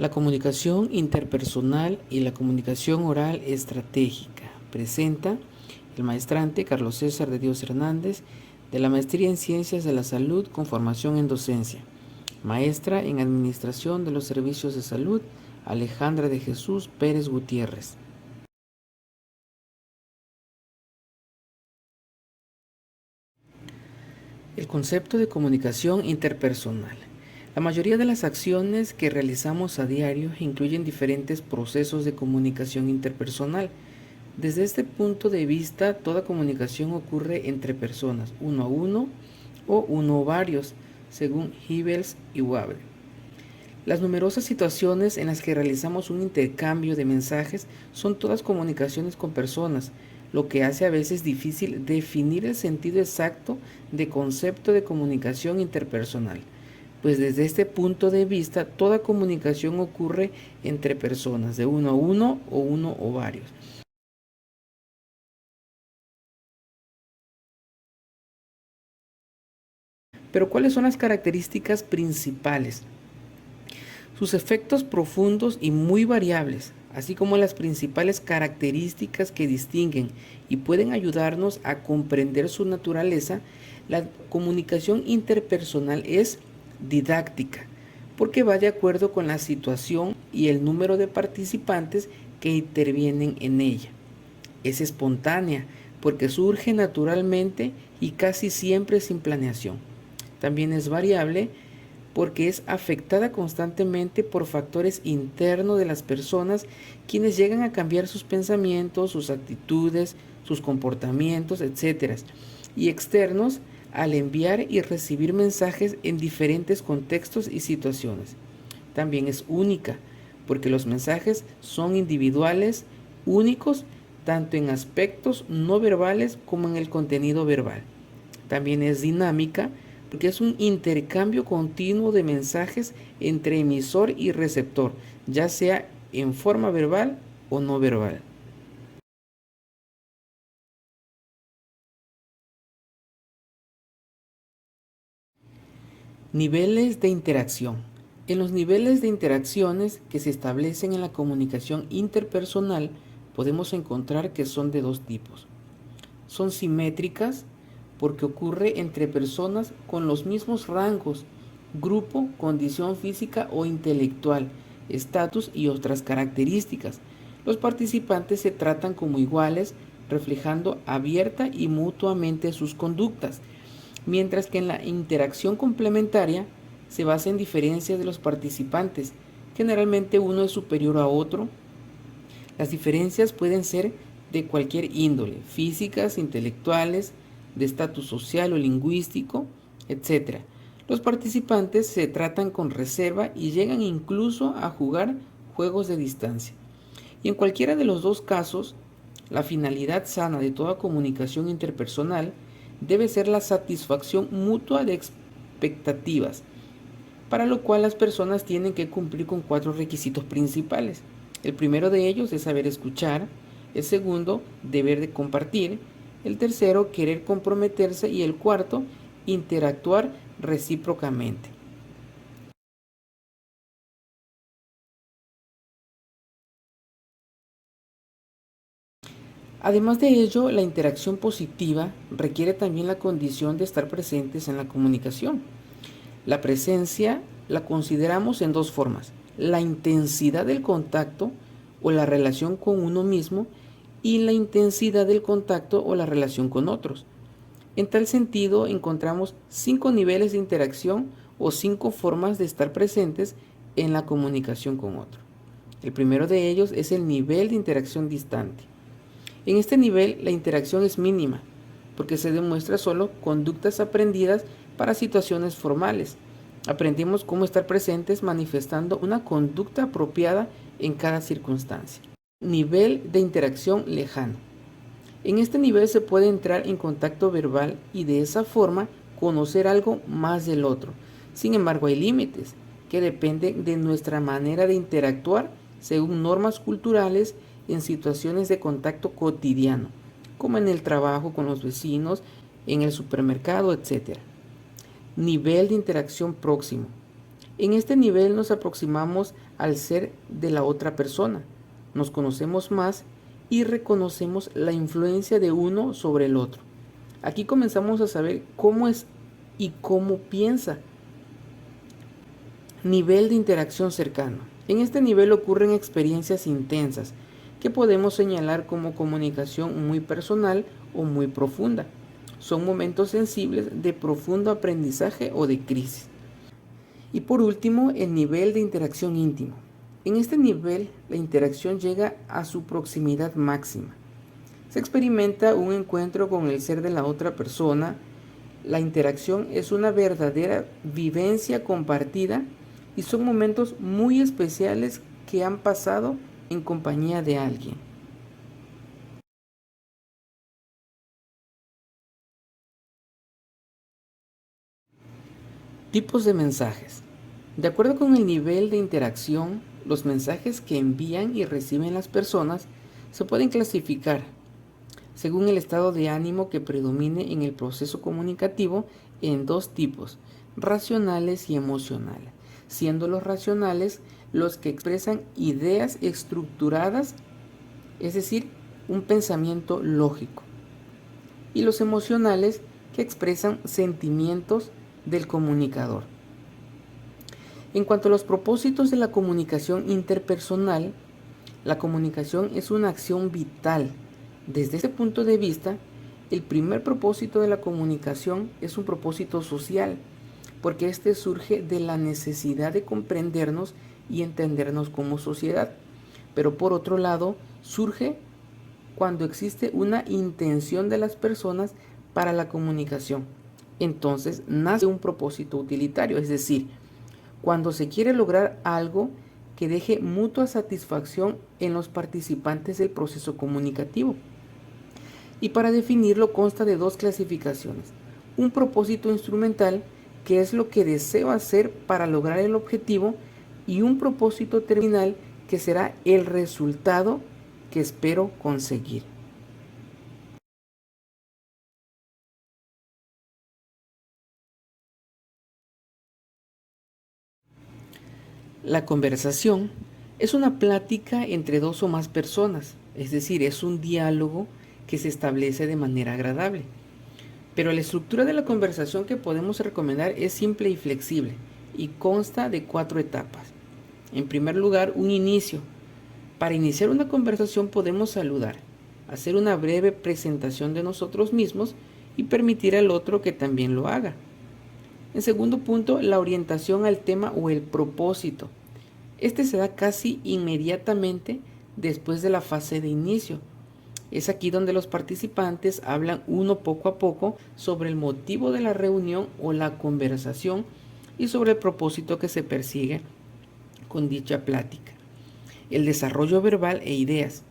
La comunicación interpersonal y la comunicación oral estratégica. Presenta el maestrante Carlos César de Dios Hernández, de la Maestría en Ciencias de la Salud con formación en docencia. Maestra en Administración de los Servicios de Salud, Alejandra de Jesús Pérez Gutiérrez. El concepto de comunicación interpersonal. La mayoría de las acciones que realizamos a diario incluyen diferentes procesos de comunicación interpersonal. Desde este punto de vista, toda comunicación ocurre entre personas, uno a uno o uno o varios, según Hibels y Wabre. Las numerosas situaciones en las que realizamos un intercambio de mensajes son todas comunicaciones con personas, lo que hace a veces difícil definir el sentido exacto de concepto de comunicación interpersonal, pues desde este punto de vista toda comunicación ocurre entre personas, de uno a uno o varios. Pero ¿cuáles son las características principales? Sus efectos profundos y muy variables, así como las principales características que distinguen y pueden ayudarnos a comprender su naturaleza. La comunicación interpersonal es didáctica, porque va de acuerdo con la situación y el número de participantes que intervienen en ella. Es espontánea, porque surge naturalmente y casi siempre sin planeación. También es variable, porque es afectada constantemente por factores internos de las personas, quienes llegan a cambiar sus pensamientos, sus actitudes, sus comportamientos, etc. Y externos al enviar y recibir mensajes en diferentes contextos y situaciones. También es única, porque los mensajes son individuales, únicos, tanto en aspectos no verbales como en el contenido verbal. También es dinámica, porque es un intercambio continuo de mensajes entre emisor y receptor, ya sea en forma verbal o no verbal. Niveles de interacción. En los niveles de interacciones que se establecen en la comunicación interpersonal, podemos encontrar que son de dos tipos. Son simétricas, porque ocurre entre personas con los mismos rangos, grupo, condición física o intelectual, estatus y otras características. Los participantes se tratan como iguales, reflejando abierta y mutuamente sus conductas, mientras que en la interacción complementaria se basa en diferencias de los participantes. Generalmente uno es superior a otro. Las diferencias pueden ser de cualquier índole, físicas, intelectuales, de estatus social o lingüístico, etc. Los participantes se tratan con reserva y llegan incluso a jugar juegos de distancia. Y en cualquiera de los dos casos, la finalidad sana de toda comunicación interpersonal debe ser la satisfacción mutua de expectativas, para lo cual las personas tienen que cumplir con 4 requisitos principales. El primero de ellos es saber escuchar, el segundo, deber de compartir, el tercero, querer comprometerse y el cuarto, interactuar recíprocamente. Además de ello, la interacción positiva requiere también la condición de estar presentes en la comunicación. La presencia la consideramos en dos formas: la intensidad del contacto o la relación con uno mismo y la intensidad del contacto o la relación con otros. En tal sentido, encontramos 5 niveles de interacción o 5 formas de estar presentes en la comunicación con otro. El primero de ellos es el nivel de interacción distante. En este nivel la interacción es mínima, porque se demuestra solo conductas aprendidas para situaciones formales. Aprendimos cómo estar presentes manifestando una conducta apropiada en cada circunstancia. Nivel de interacción lejano. En este nivel se puede entrar en contacto verbal y de esa forma conocer algo más del otro. Sin embargo, hay límites que dependen de nuestra manera de interactuar según normas culturales en situaciones de contacto cotidiano, como en el trabajo con los vecinos, en el supermercado, etc. Nivel de interacción próximo. En este nivel nos aproximamos al ser de la otra persona, nos conocemos más y reconocemos la influencia de uno sobre el otro. Aquí comenzamos a saber cómo es y cómo piensa. Nivel de interacción cercano. En este nivel ocurren experiencias intensas que podemos señalar como comunicación muy personal o muy profunda. Son momentos sensibles de profundo aprendizaje o de crisis. Y por último, el nivel de interacción íntimo. En este nivel, la interacción llega a su proximidad máxima. Se experimenta un encuentro con el ser de la otra persona. La interacción es una verdadera vivencia compartida y son momentos muy especiales que han pasado en compañía de alguien. Tipos de mensajes. De acuerdo con el nivel de interacción, los mensajes que envían y reciben las personas se pueden clasificar según el estado de ánimo que predomine en el proceso comunicativo en dos tipos, racionales y emocionales, siendo los racionales los que expresan ideas estructuradas, es decir, un pensamiento lógico, y los emocionales que expresan sentimientos del comunicador. En cuanto a los propósitos de la comunicación interpersonal, la comunicación es una acción vital. Desde este punto de vista, el primer propósito de la comunicación es un propósito social, porque este surge de la necesidad de comprendernos y entendernos como sociedad. Pero por otro lado, surge cuando existe una intención de las personas para la comunicación. Entonces nace un propósito utilitario, es decir, cuando se quiere lograr algo que deje mutua satisfacción en los participantes del proceso comunicativo. Y para definirlo consta de dos clasificaciones. Un propósito instrumental, que es lo que deseo hacer para lograr el objetivo, y un propósito terminal, que será el resultado que espero conseguir. La conversación es una plática entre dos o más personas, es decir, es un diálogo que se establece de manera agradable. Pero la estructura de la conversación que podemos recomendar es simple y flexible y consta de 4 etapas. En primer lugar, un inicio. Para iniciar una conversación podemos saludar, hacer una breve presentación de nosotros mismos y permitir al otro que también lo haga. En segundo punto, la orientación al tema o el propósito. Este se da casi inmediatamente después de la fase de inicio. Es aquí donde los participantes hablan uno poco a poco sobre el motivo de la reunión o la conversación y sobre el propósito que se persigue con dicha plática. El desarrollo verbal e ideas.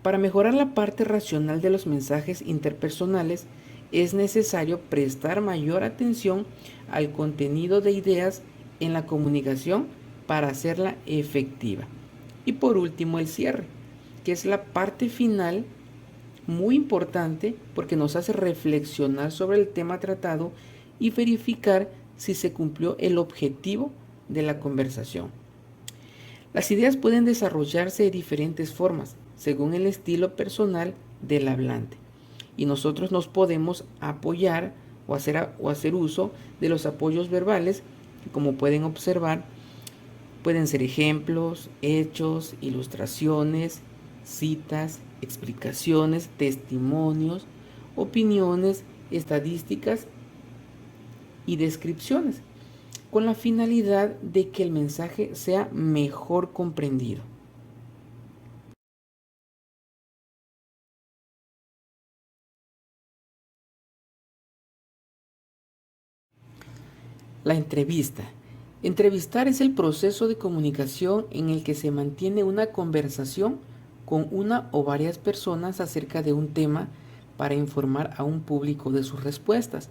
Para mejorar la parte racional de los mensajes interpersonales, es necesario prestar mayor atención al contenido de ideas en la comunicación para hacerla efectiva. Y por último, el cierre, que es la parte final muy importante porque nos hace reflexionar sobre el tema tratado y verificar si se cumplió el objetivo de la conversación. Las ideas pueden desarrollarse de diferentes formas, según el estilo personal del hablante, y nosotros nos podemos apoyar o hacer uso de los apoyos verbales, que como pueden observar, pueden ser ejemplos, hechos, ilustraciones, citas, explicaciones, testimonios, opiniones, estadísticas y descripciones, con la finalidad de que el mensaje sea mejor comprendido. La entrevista. Entrevistar es el proceso de comunicación en el que se mantiene una conversación con una o varias personas acerca de un tema para informar a un público de sus respuestas.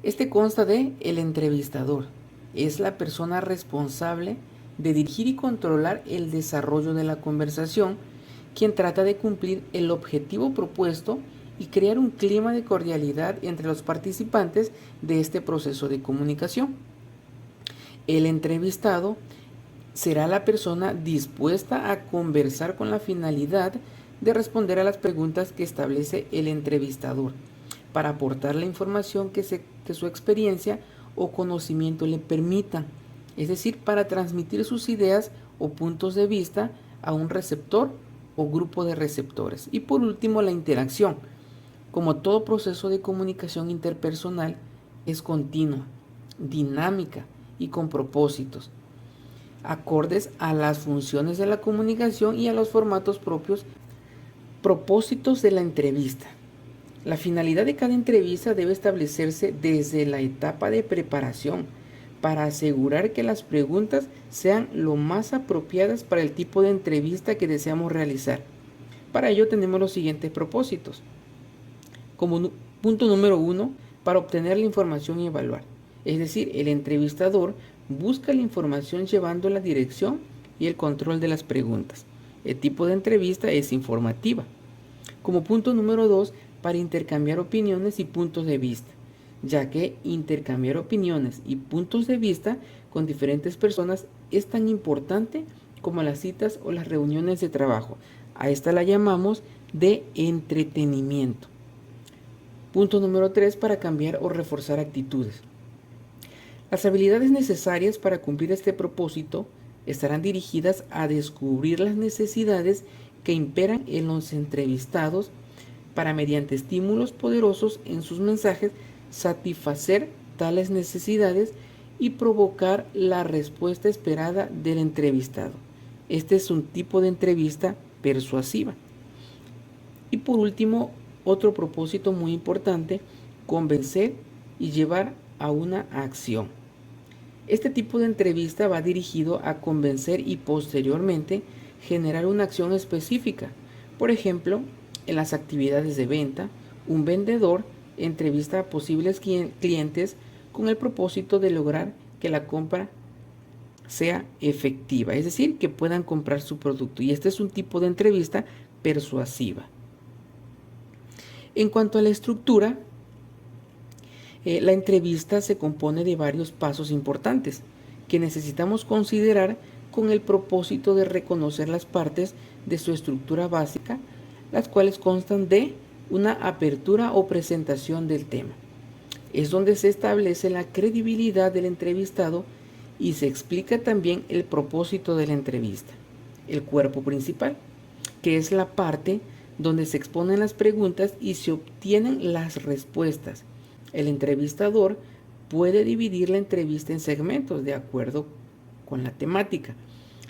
Este consta de el entrevistador. Es la persona responsable de dirigir y controlar el desarrollo de la conversación, quien trata de cumplir el objetivo propuesto y crear un clima de cordialidad entre los participantes de este proceso de comunicación. El entrevistado será la persona dispuesta a conversar con la finalidad de responder a las preguntas que establece el entrevistador, para aportar la información que su experiencia o conocimiento le permitan, es decir, para transmitir sus ideas o puntos de vista a un receptor o grupo de receptores. Y por último, la interacción. Como todo proceso de comunicación interpersonal, es continua, dinámica y con propósitos, acordes a las funciones de la comunicación y a los formatos propios. Propósitos de la entrevista. La finalidad de cada entrevista debe establecerse desde la etapa de preparación para asegurar que las preguntas sean lo más apropiadas para el tipo de entrevista que deseamos realizar. Para ello tenemos los siguientes propósitos. Como punto número 1, para obtener la información y evaluar. Es decir, el entrevistador busca la información llevando la dirección y el control de las preguntas. El tipo de entrevista es informativa. Como punto número 2, para intercambiar opiniones y puntos de vista, ya que intercambiar opiniones y puntos de vista con diferentes personas es tan importante como las citas o las reuniones de trabajo. A esta la llamamos de entretenimiento. Punto número 3, para cambiar o reforzar actitudes. Las habilidades necesarias para cumplir este propósito estarán dirigidas a descubrir las necesidades que imperan en los entrevistados para, mediante estímulos poderosos en sus mensajes, satisfacer tales necesidades y provocar la respuesta esperada del entrevistado. Este es un tipo de entrevista persuasiva. Y por último, otro propósito muy importante: convencer y llevar a una acción. Este tipo de entrevista va dirigido a convencer y posteriormente generar una acción específica. Por ejemplo, en las actividades de venta, un vendedor entrevista a posibles clientes con el propósito de lograr que la compra sea efectiva, es decir, que puedan comprar su producto. Y este es un tipo de entrevista persuasiva. En cuanto a la estructura, la entrevista se compone de varios pasos importantes que necesitamos considerar con el propósito de reconocer las partes de su estructura básica, las cuales constan de una apertura o presentación del tema. Es donde se establece la credibilidad del entrevistado y se explica también el propósito de la entrevista. El cuerpo principal, que es la parte donde se exponen las preguntas y se obtienen las respuestas. El entrevistador puede dividir la entrevista en segmentos de acuerdo con la temática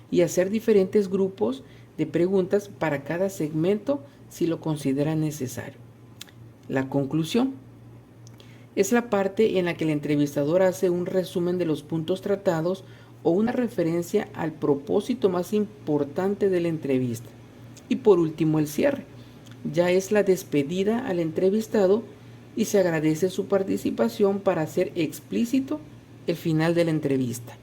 y hacer diferentes grupos de preguntas para cada segmento si lo considera necesario. La conclusión es la parte en la que el entrevistador hace un resumen de los puntos tratados o una referencia al propósito más importante de la entrevista. Y por último, el cierre. Ya es la despedida al entrevistado y se agradece su participación para hacer explícito el final de la entrevista.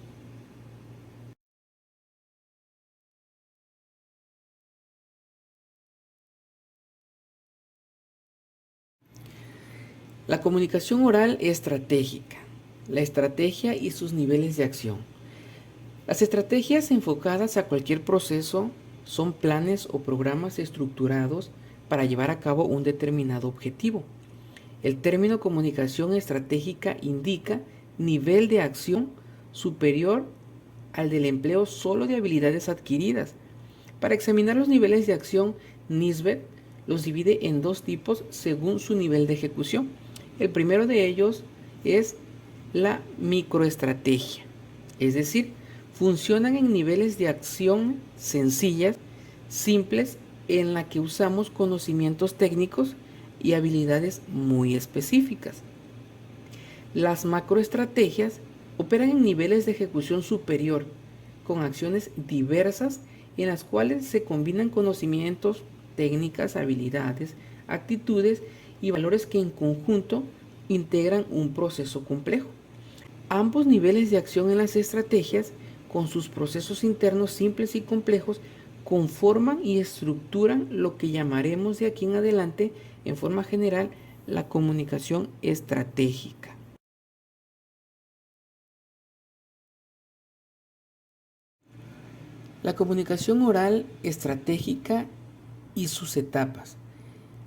La comunicación oral estratégica. La estrategia y sus niveles de acción. Las estrategias enfocadas a cualquier proceso son planes o programas estructurados para llevar a cabo un determinado objetivo. El término comunicación estratégica indica nivel de acción superior al del empleo solo de habilidades adquiridas. Para examinar los niveles de acción, Nisbet los divide en dos tipos según su nivel de ejecución. El primero de ellos es la microestrategia, es decir, funcionan en niveles de acción sencillas, simples, en la que usamos conocimientos técnicos y habilidades muy específicas. Las macroestrategias operan en niveles de ejecución superior, con acciones diversas en las cuales se combinan conocimientos, técnicas, habilidades, actitudes y valores que en conjunto integran un proceso complejo. Ambos niveles de acción en las estrategias, con sus procesos internos simples y complejos, conforman y estructuran lo que llamaremos de aquí en adelante, en forma general, la comunicación estratégica. La comunicación oral estratégica y sus etapas.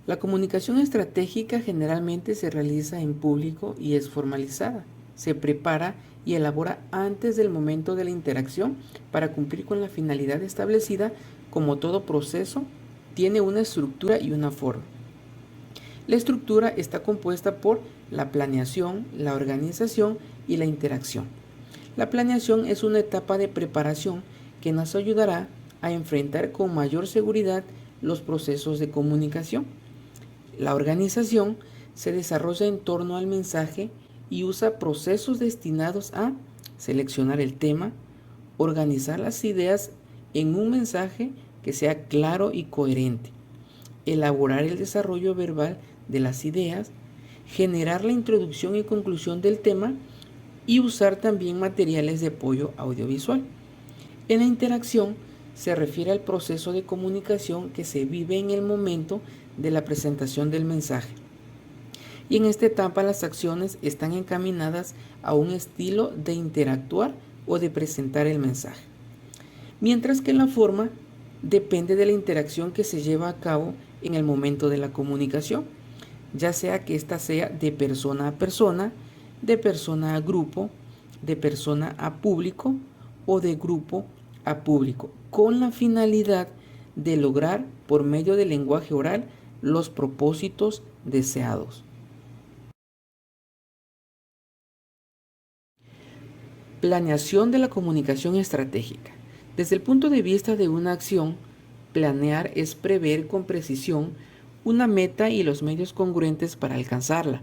La comunicación estratégica generalmente se realiza en público y es formalizada. Se prepara y elabora antes del momento de la interacción para cumplir con la finalidad establecida. Como todo proceso, tiene una estructura y una forma. La estructura está compuesta por la planeación, la organización y la interacción. La planeación es una etapa de preparación que nos ayudará a enfrentar con mayor seguridad los procesos de comunicación. La organización se desarrolla en torno al mensaje y usa procesos destinados a seleccionar el tema, organizar las ideas en un mensaje que sea claro y coherente, elaborar el desarrollo verbal de las ideas, generar la introducción y conclusión del tema y usar también materiales de apoyo audiovisual. En la interacción se refiere al proceso de comunicación que se vive en el momento de la presentación del mensaje. Y en esta etapa las acciones están encaminadas a un estilo de interactuar o de presentar el mensaje. Mientras que la forma depende de la interacción que se lleva a cabo en el momento de la comunicación, ya sea que ésta sea de persona a persona, de persona a grupo, de persona a público o de grupo a público, con la finalidad de lograr por medio del lenguaje oral los propósitos deseados. Planeación de la comunicación estratégica. Desde el punto de vista de una acción, planear es prever con precisión una meta y los medios congruentes para alcanzarla.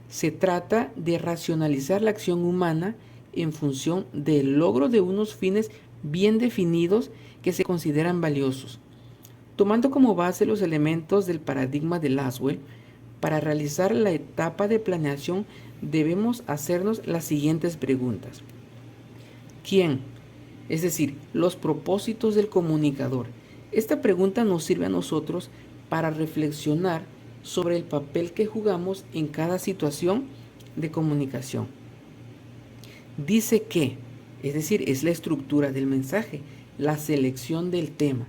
Se trata de racionalizar la acción humana en función del logro de unos fines bien definidos que se consideran valiosos. Tomando como base los elementos del paradigma de Laswell, para realizar la etapa de planeación debemos hacernos las siguientes preguntas. ¿Quién? Es decir, los propósitos del comunicador. Esta pregunta nos sirve a nosotros para reflexionar sobre el papel que jugamos en cada situación de comunicación. Dice que, es decir, es la estructura del mensaje, la selección del tema.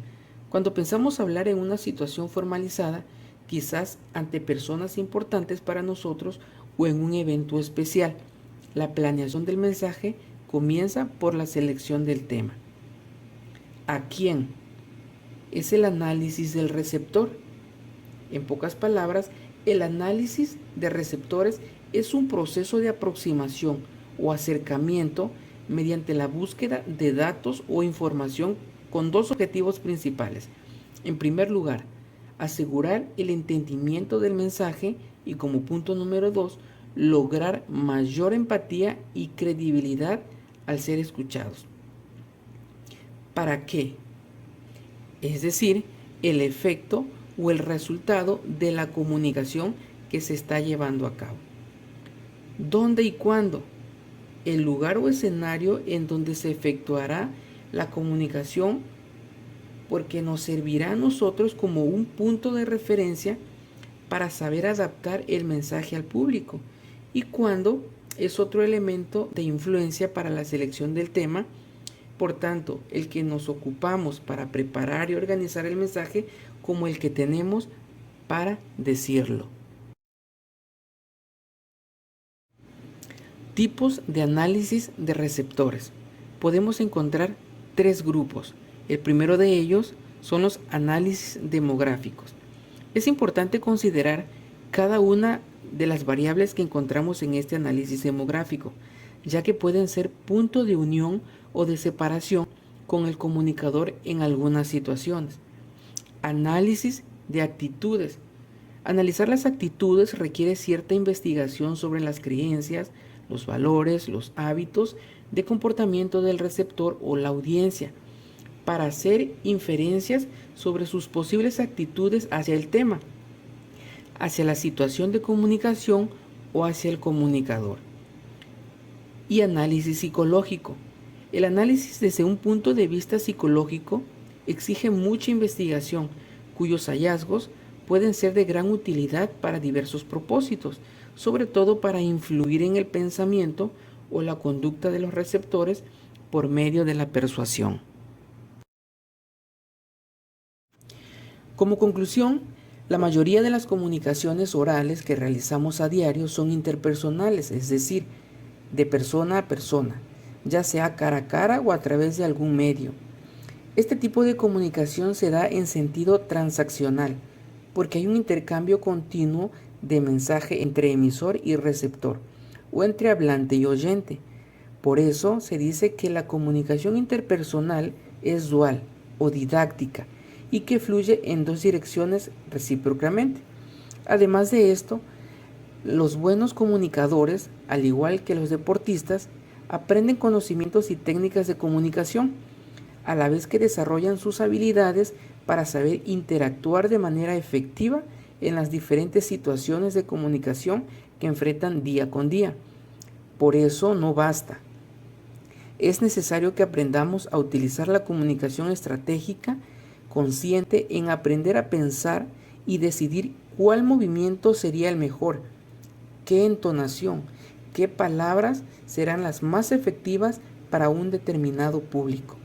Cuando pensamos hablar en una situación formalizada, quizás ante personas importantes para nosotros o en un evento especial, la planeación del mensaje comienza por la selección del tema. ¿A quién? Es el análisis del receptor. En pocas palabras, el análisis de receptores es un proceso de aproximación o acercamiento mediante la búsqueda de datos o información con dos objetivos principales. En primer lugar, asegurar el entendimiento del mensaje y como punto número 2, lograr mayor empatía y credibilidad al ser escuchados. ¿Para qué? Es decir, el efecto o el resultado de la comunicación que se está llevando a cabo. ¿Dónde y cuándo? El lugar o escenario en donde se efectuará la comunicación, porque nos servirá a nosotros como un punto de referencia para saber adaptar el mensaje al público. Y cuándo es otro elemento de influencia para la selección del tema. Por tanto, el que nos ocupamos para preparar y organizar el mensaje como el que tenemos para decirlo. Tipos de análisis de receptores. Podemos encontrar tres grupos. El primero de ellos son los análisis demográficos. Es importante considerar cada una de las variables que encontramos en este análisis demográfico, ya que pueden ser punto de unión o de separación con el comunicador en algunas situaciones. Análisis de actitudes. Analizar las actitudes requiere cierta investigación sobre las creencias, los valores, los hábitos de comportamiento del receptor o la audiencia, para hacer inferencias sobre sus posibles actitudes hacia el tema, hacia la situación de comunicación o hacia el comunicador. Y análisis psicológico. El análisis desde un punto de vista psicológico exige mucha investigación, cuyos hallazgos pueden ser de gran utilidad para diversos propósitos, sobre todo para influir en el pensamiento o la conducta de los receptores por medio de la persuasión. Como conclusión, la mayoría de las comunicaciones orales que realizamos a diario son interpersonales, es decir, de persona a persona, ya sea cara a cara o a través de algún medio. Este tipo de comunicación se da en sentido transaccional, porque hay un intercambio continuo de mensaje entre emisor y receptor, o entre hablante y oyente. Por eso se dice que la comunicación interpersonal es dual o didáctica y que fluye en dos direcciones recíprocamente. Además de esto, los buenos comunicadores, al igual que los deportistas, aprenden conocimientos y técnicas de comunicación, a la vez que desarrollan sus habilidades para saber interactuar de manera efectiva en las diferentes situaciones de comunicación que enfrentan día con día. Por eso no basta. Es necesario que aprendamos a utilizar la comunicación estratégica consciente en aprender a pensar y decidir cuál movimiento sería el mejor, qué entonación, qué palabras serán las más efectivas para un determinado público.